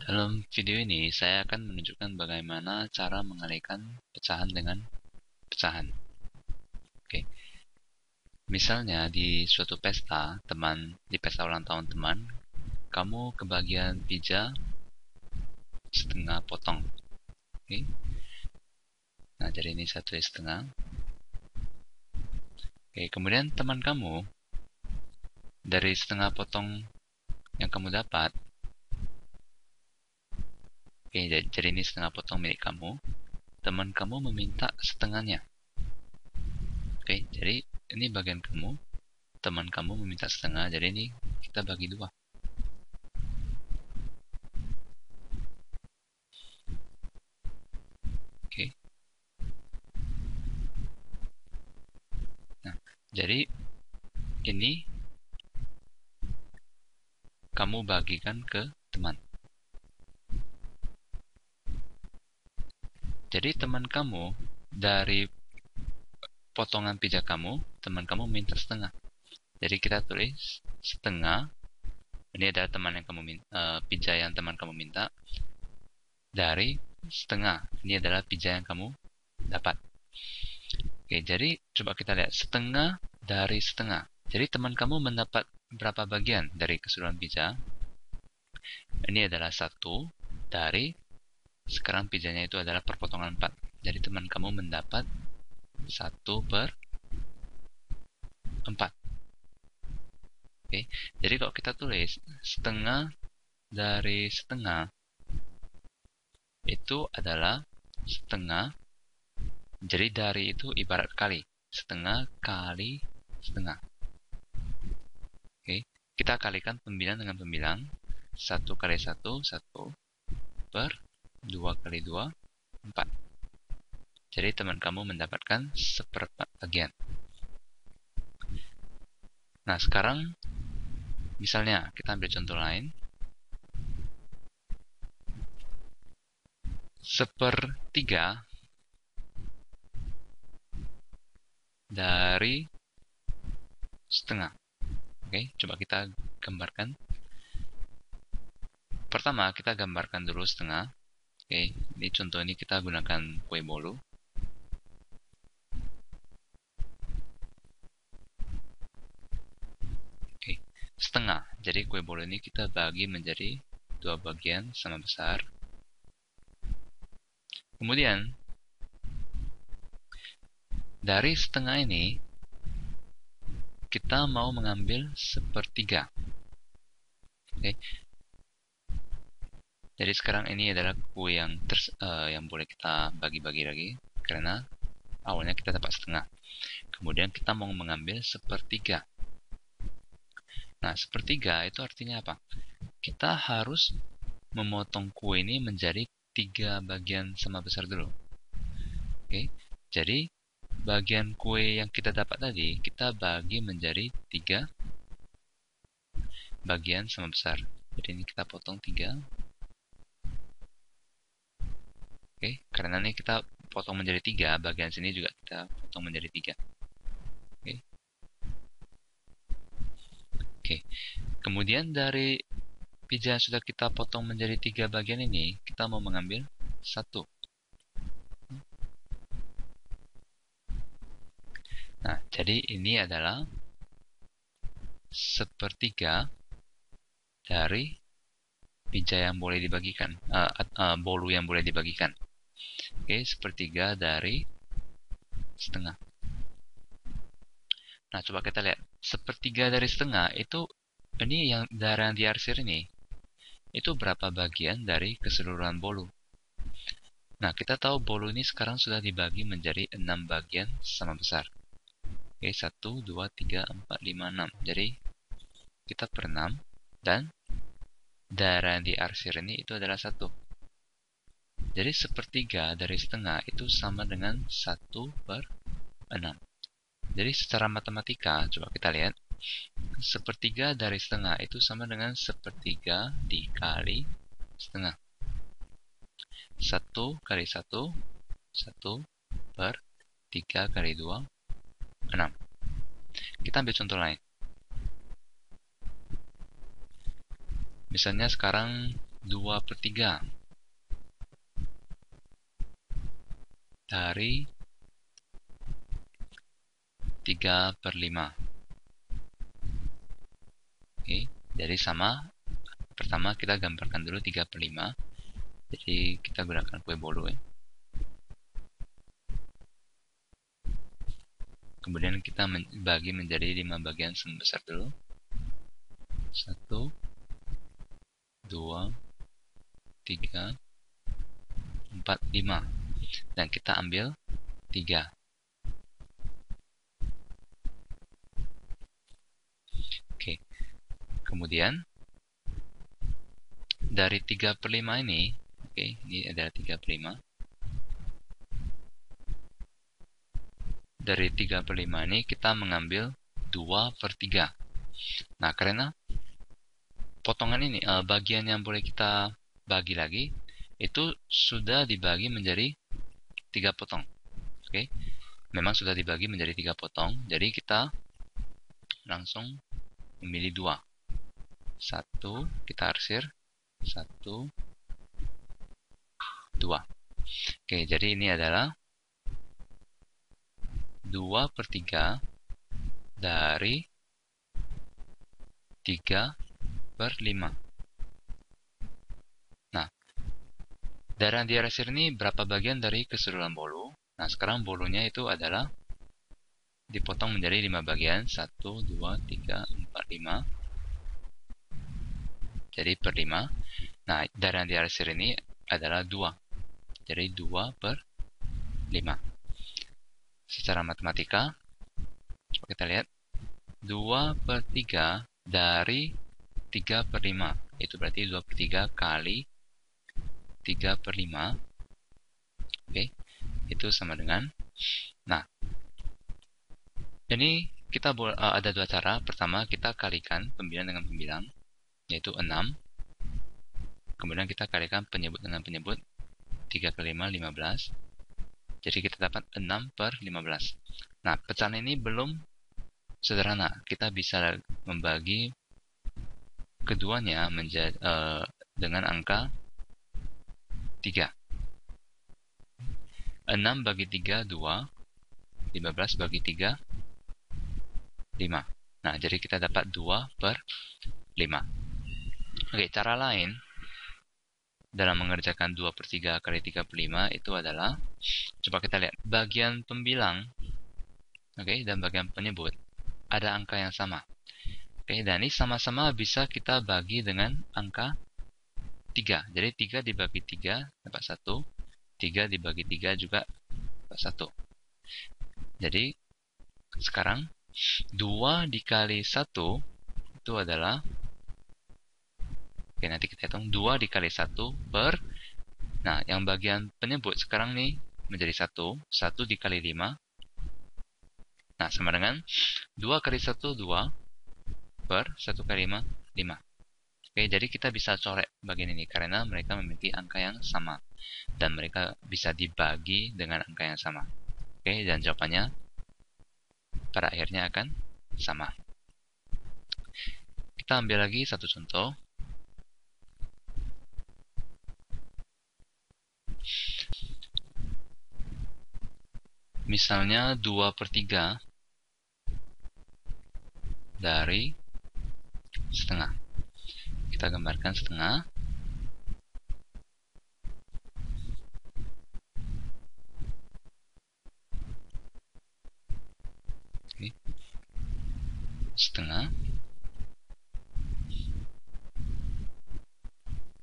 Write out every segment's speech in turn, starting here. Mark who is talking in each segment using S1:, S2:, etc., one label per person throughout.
S1: Dalam video ini, saya akan menunjukkan bagaimana cara mengalihkan pecahan dengan pecahan. Oke, misalnya di suatu pesta, di pesta ulang tahun teman, kamu kebagian pizza setengah potong. Oke, nah jadi ini 1,5. Oke, kemudian teman kamu dari setengah potong yang kamu dapat, oke, jadi ini setengah potong milik kamu. Teman kamu meminta setengahnya. Oke, jadi ini bagian kamu, teman kamu meminta setengah, jadi ini kita bagi dua. Oke. Nah, jadi ini kamu bagikan ke teman. Jadi teman kamu dari potongan pizza kamu, teman kamu minta setengah. Jadi kita tulis setengah. Ini adalah teman yang kamu pizza yang teman kamu minta dari setengah. Ini adalah pizza yang kamu dapat. Oke, jadi coba kita lihat setengah dari setengah. Jadi teman kamu mendapat berapa bagian dari keseluruhan pizza? Ini adalah 1 dari, sekarang pizzanya itu adalah perpotongan 4. Jadi teman kamu mendapat 1/4. Oke, jadi kalau kita tulis setengah dari setengah, itu adalah setengah. Jadi dari itu ibarat kali. Setengah kali setengah. Oke, kita kalikan pembilang dengan pembilang. 1 kali 1, 1 per 2 kali 2, 4. Jadi teman kamu mendapatkan 1/4 bagian. Nah, sekarang misalnya kita ambil contoh lain. 1/3 dari setengah. Oke, coba kita gambarkan. Pertama, kita gambarkan dulu setengah. Oke, ini contoh ini kita gunakan kue bolu. Oke, setengah. Jadi kue bolu ini kita bagi menjadi 2 bagian sama besar. Kemudian, dari setengah ini, kita mau mengambil 1/3. Oke. Jadi sekarang ini adalah kue yang boleh kita bagi-bagi lagi, karena awalnya kita dapat setengah. Kemudian kita mau mengambil 1/3. Nah, 1/3 itu artinya apa? Kita harus memotong kue ini menjadi 3 bagian sama besar dulu. Oke, jadi bagian kue yang kita dapat tadi, kita bagi menjadi 3 bagian sama besar. Jadi ini kita potong 3. Oke, karena ini kita potong menjadi 3, bagian sini juga kita potong menjadi 3. Oke, kemudian dari pizza yang sudah kita potong menjadi 3 bagian ini, kita mau mengambil 1. Nah, jadi ini adalah 1/3 dari pizza yang boleh dibagikan, bolu yang boleh dibagikan. Oke, 1/3 dari setengah. Nah, coba kita lihat. 1/3 dari setengah itu, ini yang dari yang diarsir ini, itu berapa bagian dari keseluruhan bolu? Nah, kita tahu bolu ini sekarang sudah dibagi menjadi 6 bagian sama besar. Oke, 1, 2, 3, 4, 5, 6. Jadi, kita per 6. Dan darah yang diarsir ini itu adalah 1. Jadi 1/3 dari setengah itu sama dengan 1/6. Jadi secara matematika, coba kita lihat. 1/3 dari setengah itu sama dengan 1/3 dikali setengah. 1 kali 1, 1 per 3 kali 2, 6. Kita ambil contoh lain. Misalnya sekarang 2/3 dari 3/5. Oke, jadi sama. Pertama kita gambarkan dulu 3/5. Jadi kita gunakan kue bolu ya. Kemudian kita bagi menjadi 5 bagian sebesar dulu. 1, 2, 3, 4, 5. Dan kita ambil 3. Oke. Kemudian dari 3/5 ini, oke, ini adalah 3/5. Dari 3/5 ini kita mengambil 2/3. Nah, karena potongan ini, bagian yang boleh kita bagi lagi, itu sudah dibagi menjadi 3 potong. Oke, memang sudah dibagi menjadi 3 potong, jadi kita langsung memilih 2. 1, kita arsir. 1, 2. Oke, jadi ini adalah 2/3 dari 3/5. Nah, darah yang diarsir ini berapa bagian dari keseluruhan bolu? Nah, sekarang bolunya itu adalah dipotong menjadi 5 bagian. 1, 2, 3, 4, 5. Jadi per 5. Nah, darah yang diarsir ini adalah 2. Jadi 2/5. Secara matematika, coba kita lihat. 2/3 dari 3/5. Itu berarti 2/3 kali 3/5. Oke, itu sama dengan. Nah, ini kita ada 2 cara. Pertama, kita kalikan pembilang dengan pembilang, yaitu 6. Kemudian kita kalikan penyebut dengan penyebut. 3 kali 5, 15. Jadi kita dapat 6/15. Nah, pecahan ini belum sederhana. Kita bisa membagi keduanya menjadi dengan angka 3. 6 bagi 3, 2. 15 bagi 3, 5. Nah, jadi kita dapat 2/5. Oke, cara lain dalam mengerjakan 2/3 kali 3/5 itu adalah, coba kita lihat, bagian pembilang, oke, dan bagian penyebut ada angka yang sama. Oke, dan ini sama-sama bisa kita bagi dengan angka 3. Jadi 3 dibagi 3 dapat 1. 3 dibagi 3 juga dapat 1. Jadi sekarang 2 dikali 1 itu adalah, oke, nanti kita hitung 2 dikali 1 per. Nah, yang bagian penyebut sekarang nih menjadi 1. 1 dikali 5. Nah, sama dengan 2 kali 1, 2. Per 1 kali 5, 5. Oke, jadi kita bisa coret bagian ini karena mereka memiliki angka yang sama. Dan mereka bisa dibagi dengan angka yang sama. Oke, dan jawabannya pada akhirnya akan sama. Kita ambil lagi satu contoh. Misalnya 2/3 dari setengah. Kita gambarkan setengah. Oke. Setengah.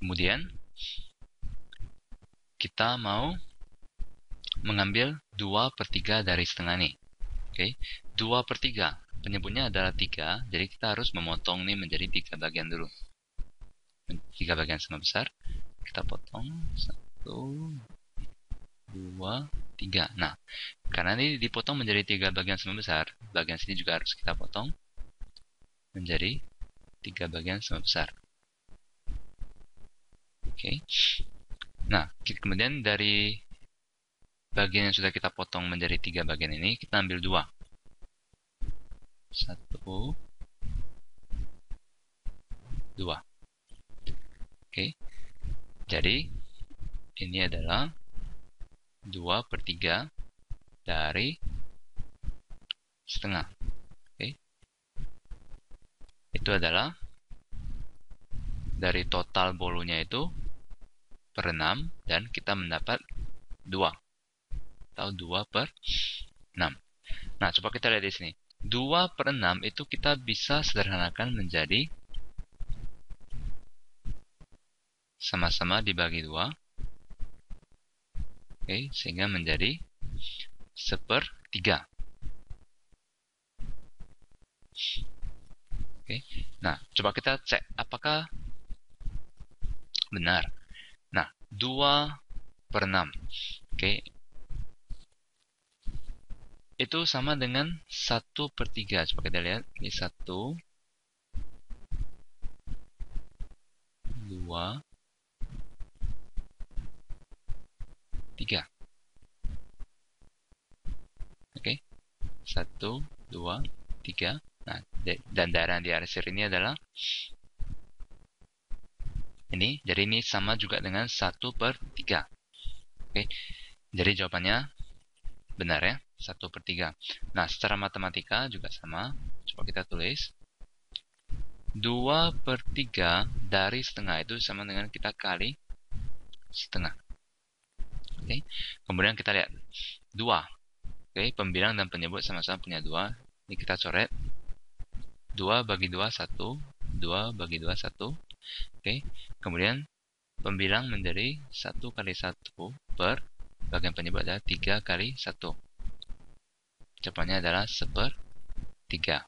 S1: Kemudian kita mau mengambil 2/3 dari setengah nih. Oke, 2/3. Penyebutnya adalah 3, jadi kita harus memotong nih menjadi 3 bagian dulu. 3 bagian sama besar. Kita potong 1, 2, 3. Nah, karena ini dipotong menjadi 3 bagian sama besar, bagian sini juga harus kita potong menjadi 3 bagian sama besar. Oke. Nah, kemudian dari bagian yang sudah kita potong menjadi 3 bagian ini, kita ambil 2. 1, 2. Oke. Jadi, ini adalah 2/3 dari setengah. Oke. Itu adalah dari total bolunya itu per 6, dan kita mendapat 2. Atau 2/6. Nah, coba kita lihat di sini. 2/6 itu kita bisa sederhanakan menjadi sama-sama dibagi 2. Oke, sehingga menjadi 1/3. Oke. Nah, coba kita cek apakah benar. Nah, 2/6. Oke. Itu sama dengan 1/3. Coba kita lihat. Ini 1, 2, 3. Oke. 1, 2, 3. Nah, dan darah yang diarsir ini adalah ini. Jadi ini sama juga dengan 1/3. Oke. Jadi jawabannya benar ya. 1/3. Nah, secara matematika juga sama. Coba kita tulis. 2/3 dari setengah itu sama dengan kita kali setengah. Oke. Kemudian kita lihat 2. Oke, pembilang dan penyebut sama-sama punya 2. Ini kita coret. 2 bagi 2, 1. 2 bagi 2, 1. Oke. Kemudian pembilang menjadi 1 kali 1 per bagian penyebut adalah 3 kali 1. Jawabannya adalah 1/3.